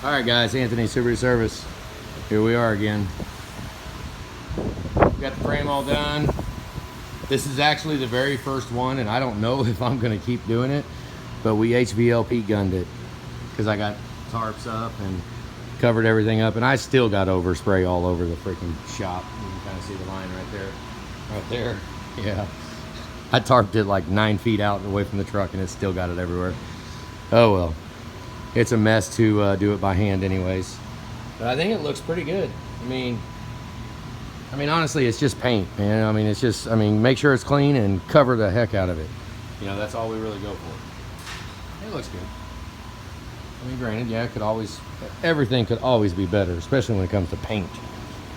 All right, guys, Anthony Subaru Service. Here we are again. Got the frame all done. This is actually the very first one, and I don't know if I'm gonna keep doing it, but we HVLP gunned it because I got tarps up and covered everything up, and I still got overspray all over the freaking shop. You can kind of see the line right there. Yeah. I tarped it like 9 feet out away from the truck, and it still got it everywhere. Oh well. It's a mess to do it by hand anyways. But I think it looks pretty good. I mean, honestly, it's just paint, man. Make sure it's clean and cover the heck out of it. You know, that's all we really go for. It looks good. I mean, granted, yeah, everything could always be better, especially when it comes to paint.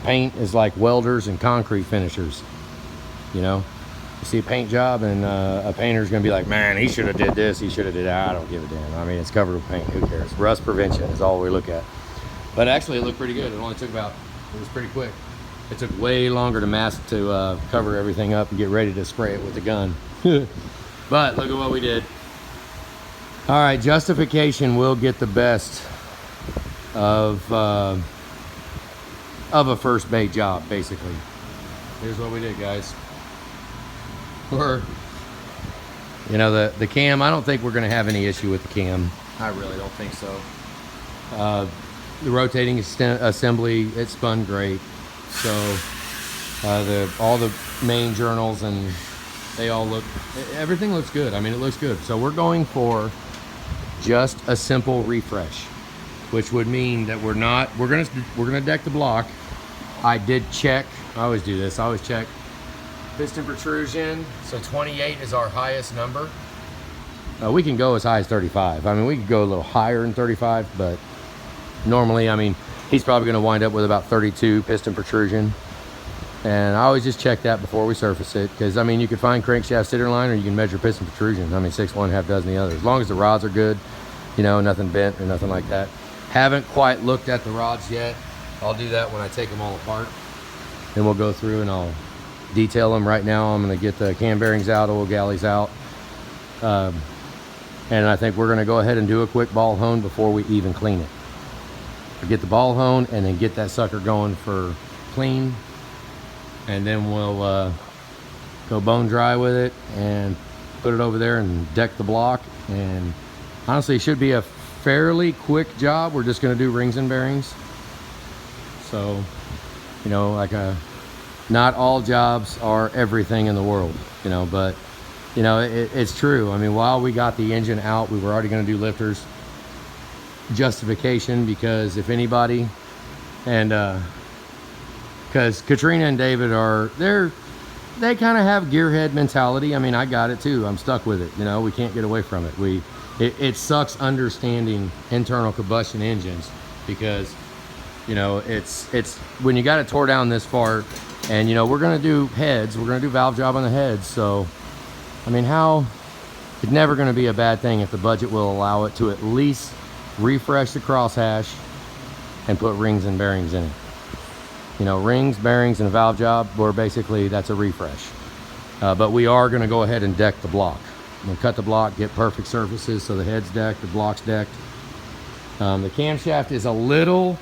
Paint is like welders and concrete finishers. You know, you see a paint job and a painter's gonna be like, man, he should have did this, he should have did that. I don't give a damn. I mean, it's covered with paint, who cares? Rust prevention is all we look at. But actually it looked pretty good. It only took it was pretty quick. It took way longer to cover everything up and get ready to spray it with the gun. But look at what we did. All right, justification will get the best of a first bait job, basically. Here's what we did, guys. You know, the cam, I don't think we're going to have any issue with the cam. I really don't think so. The rotating assembly, it spun great. So all the main journals, and everything looks good. I mean, it looks good. So we're going for just a simple refresh, which would mean that we're gonna deck the block. I did check. I always do this. I always check piston protrusion. So 28 is our highest number. We can go as high as 35. I mean, we could go a little higher than 35, but normally, I mean, he's probably going to wind up with about 32 piston protrusion. And I always just check that before we surface it, because I mean, you can find crankshaft center line, or you can measure piston protrusion. I mean, 6 one, half dozen the other. As long as the rods are good, you know, nothing bent or nothing like that. Haven't quite looked at the rods yet. I'll do that when I take them all apart. Then we'll go through and I'll detail them. Right now I'm going to get the cam bearings out, oil galleys out, and I think we're going to go ahead and do a quick ball hone before we even clean it. Get the ball hone and then get that sucker going for clean, and then we'll go bone dry with it and put it over there and deck the block. And honestly, it should be a fairly quick job. We're just going to do rings and bearings. So, you know, not all jobs are everything in the world, you know, but, you know, it's true. I mean, while we got the engine out, we were already going to do lifters. Justification, because if anybody, and because Katrina and David they kind of have gearhead mentality. I mean, I got it too. I'm stuck with it. You know, we can't get away from it. It sucks understanding internal combustion engines, because, you know, it's when you got it tore down this far. And, you know, we're going to do heads. We're going to do valve job on the heads. So, I mean, it's never going to be a bad thing if the budget will allow it to at least refresh the crosshash and put rings and bearings in it. You know, rings, bearings, and a valve job, that's a refresh. But we are going to go ahead and deck the block. I'm going to cut the block, get perfect surfaces so the head's decked, the block's decked. The camshaft is a little,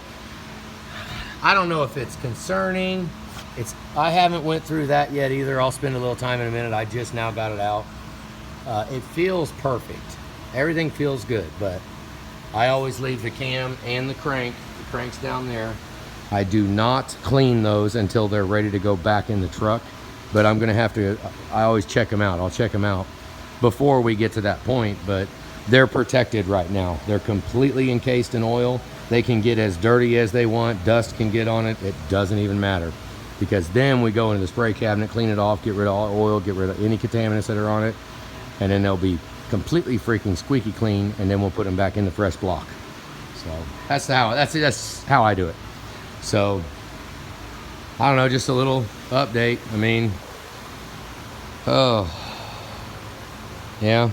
I don't know if it's concerning. I haven't went through that yet either. I'll spend a little time in a minute. I just now got it out. It feels perfect. Everything feels good, but I always leave the cam and the crank's down there. I do not clean those until they're ready to go back in the truck, but I'm gonna have to, I always check them out. I'll check them out before we get to that point, but they're protected right now. They're completely encased in oil. They can get as dirty as they want. Dust can get on it. It doesn't even matter. Because then we go into the spray cabinet, clean it off, get rid of all oil, get rid of any contaminants that are on it, and then they'll be completely freaking squeaky clean, and then we'll put them back in the fresh block. So that's how I do it. So I don't know, just a little update. I mean, oh yeah,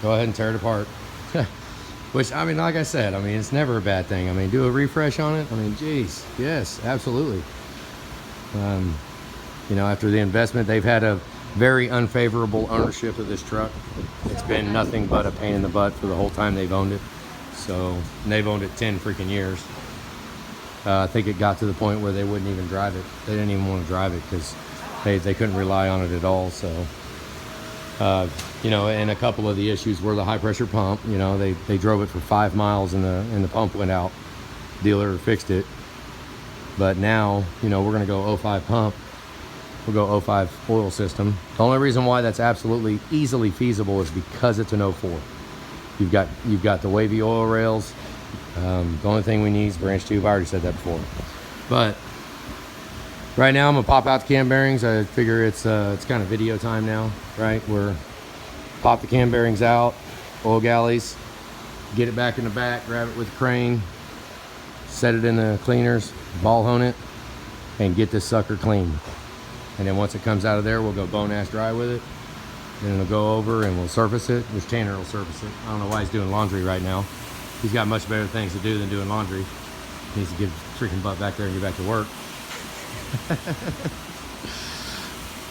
go ahead and tear it apart. Which, I mean, like I said, I mean, it's never a bad thing. I mean, do a refresh on it. I mean, geez, yes, absolutely. You know, after the investment, they've had a very unfavorable ownership of this truck. It's been nothing but a pain in the butt for the whole time they've owned it. So, and they've owned it 10 freaking years. I think it got to the point where they wouldn't even drive it. They didn't even want to drive it because they couldn't rely on it at all. So, you know, and a couple of the issues were the high pressure pump. You know, they drove it for 5 miles and the pump went out. Dealer fixed it. But now, you know, we're going to go 05 pump. We'll go 05 oil system. The only reason why that's absolutely easily feasible is because it's an 04. You've got the wavy oil rails. The only thing we need is branch tube. I already said that before. But right now I'm gonna pop out the cam bearings. I figure it's kind of video time now, right? We're pop the cam bearings out, oil galleys, get it back in the back, grab it with a crane, set it in the cleaners, ball hone it, and get this sucker clean. And then once it comes out of there, we'll go bone ash dry with it. Then it'll go over and we'll surface it, which Tanner will surface it. I don't know why he's doing laundry right now. He's got much better things to do than doing laundry. He needs to get his freaking butt back there and get back to work.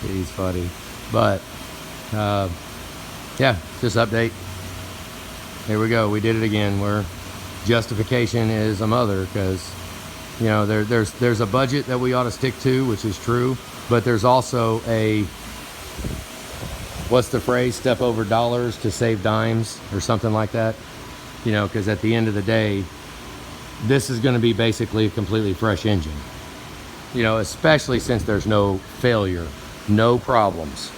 He's funny. But, yeah, just update. Here we go. We did it again. Where justification is a mother, because, you know, there's a budget that we ought to stick to, which is true. But there's also a, what's the phrase? Step over dollars to save dimes or something like that. You know, because at the end of the day, this is going to be basically a completely fresh engine. You know, especially since there's no failure, no problems.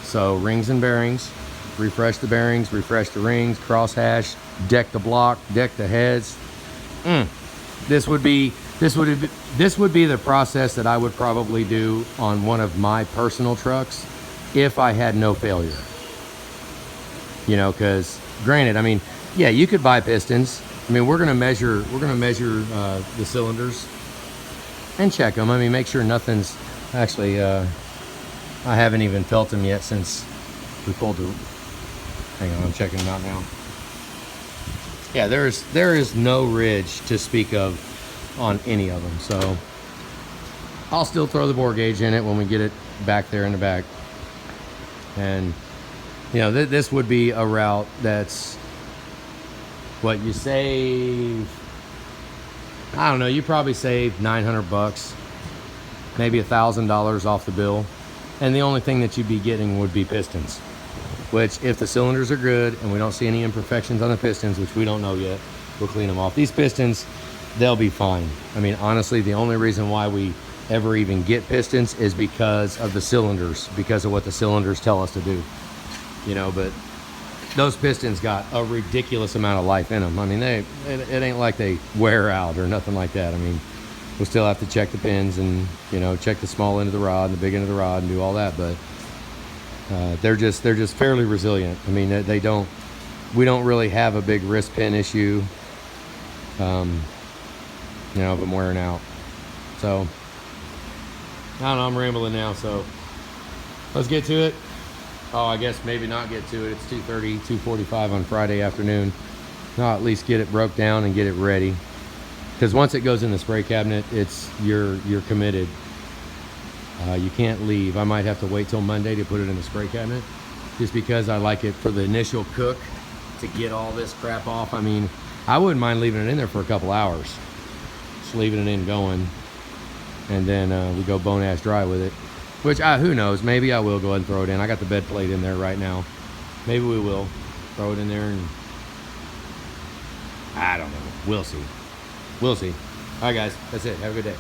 So rings and bearings, refresh the bearings, refresh the rings, cross hash, deck the block, deck the heads. This would be the process that I would probably do on one of my personal trucks if I had no failure. You know, because granted, I mean, yeah, you could buy pistons. I mean, we're gonna measure the cylinders and check them. I mean, make sure nothing's actually. I haven't even felt them yet since we pulled the. Hang on, I'm checking them out now. Yeah, there is no ridge to speak of on any of them. So I'll still throw the bore gauge in it when we get it back there in the back. And you know, this would be a route that's what you save. I don't know. You probably save $900, maybe $1,000 off the bill, and the only thing that you'd be getting would be pistons. Which, if the cylinders are good and we don't see any imperfections on the pistons, which we don't know yet, we'll clean them off. These pistons, they'll be fine. I mean, honestly, the only reason why we ever even get pistons is because of the cylinders, because of what the cylinders tell us to do. You know, but those pistons got a ridiculous amount of life in them. I mean, it ain't like they wear out or nothing like that. I mean, we'll still have to check the pins and, you know, check the small end of the rod and the big end of the rod and do all that, but they're just fairly resilient. I mean, we don't really have a big wrist pin issue, you know, of them wearing out. So I don't know, I'm rambling now, so let's get to it. Oh, I guess maybe not get to it. It's 2:30, 2:45 on Friday afternoon. I'll at least get it broke down and get it ready. Because once it goes in the spray cabinet, you're committed. You can't leave. I might have to wait till Monday to put it in the spray cabinet, just because I like it for the initial cook to get all this crap off. I mean, I wouldn't mind leaving it in there for a couple hours, just leaving it in going, and then we go bone ash dry with it. Which, who knows, maybe I will go ahead and throw it in. I got the bed plate in there right now. Maybe we will throw it in there, and I don't know. We'll see. We'll see. All right, guys, that's it. Have a good day.